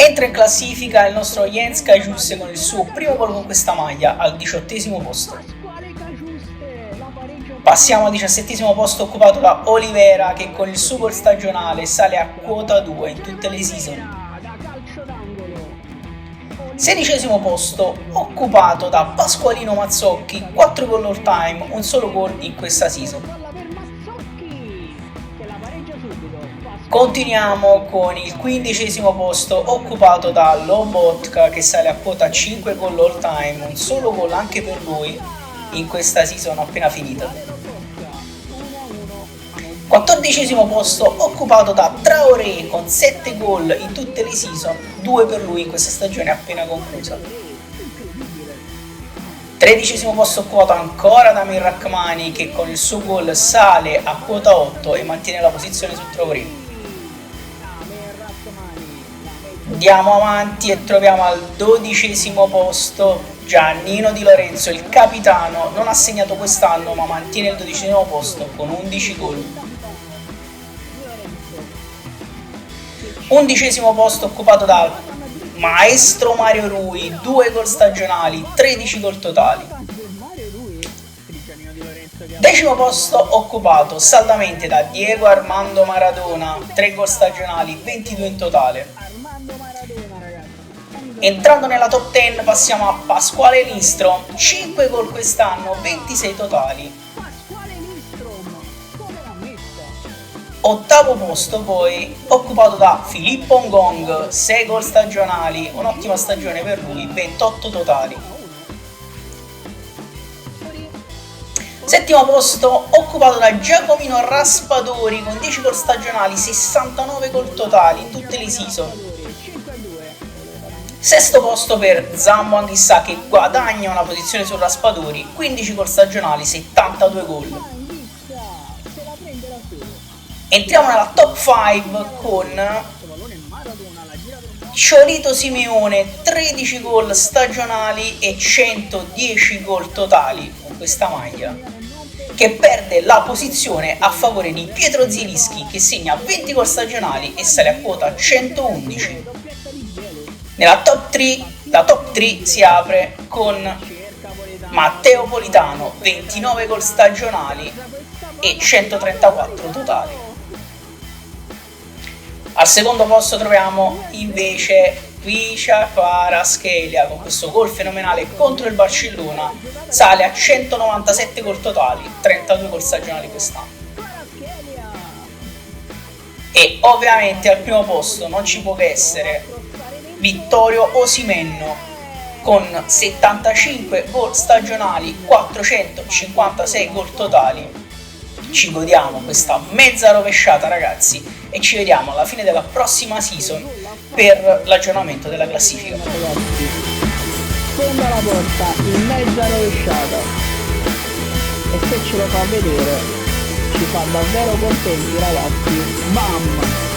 Entra in classifica il nostro Jens Kajus con il suo primo gol con questa maglia al 18° posto. Passiamo al 17° posto occupato da Olivera, che con il suo gol stagionale sale a quota 2 in tutte le season. 16° posto occupato da Pasqualino Mazzocchi, 4 gol all time, un solo gol in questa season. Continuiamo con il 15° posto occupato da Lobotka, che sale a quota 5 gol all time, un solo gol anche per lui in questa season appena finita. 14° posto occupato da Traoré con 7 gol in tutte le season, 2 per lui in questa stagione appena conclusa. 13° posto occupato ancora da Amir Rrahmani, che con il suo gol sale a quota 8 e mantiene la posizione su Traoré. Andiamo avanti e troviamo al 12° posto Giannino Di Lorenzo, il capitano. Non ha segnato quest'anno ma mantiene il 12° posto con 11 gol. 11° posto occupato dal maestro Mario Rui, 2 gol stagionali, 13 gol totali. 10° posto occupato saldamente da Diego Armando Maradona, 3 gol stagionali, 22 in totale. Entrando nella top 10 passiamo a Pasquale Lindstrom, 5 gol quest'anno, 26 totali. 8° posto poi occupato da Filippo Ngong, 6 gol stagionali, un'ottima stagione per lui, 28 totali. 7° posto occupato da Giacomino Raspadori con 10 gol stagionali, 69 gol totali in tutte le season. 6° posto per Zambo Anghissà, che guadagna una posizione su Raspadori, 15 gol stagionali, 72 gol. Entriamo nella top 5 con Ciolito Simeone, 13 gol stagionali e 110 gol totali con questa maglia, che perde la posizione a favore di Pietro Zielinski, che segna 20 gol stagionali e sale a quota 111. Nella top 3, la top 3 si apre con Matteo Politano, 29 gol stagionali e 134 totali. Al secondo posto troviamo invece Kvisha Kvaratskhelia con questo gol fenomenale contro il Barcellona, sale a 197 gol totali, 32 gol stagionali quest'anno. E ovviamente al primo posto non ci può che essere Vittorio Osimhen con 75 gol stagionali, 456 gol totali. Ci godiamo questa mezza rovesciata, ragazzi, e ci vediamo alla fine della prossima season per l'aggiornamento della classifica. Sfonda la porta in mezza rovesciata e se ce lo fa vedere ci fa davvero contenti, ragazzi. Bam!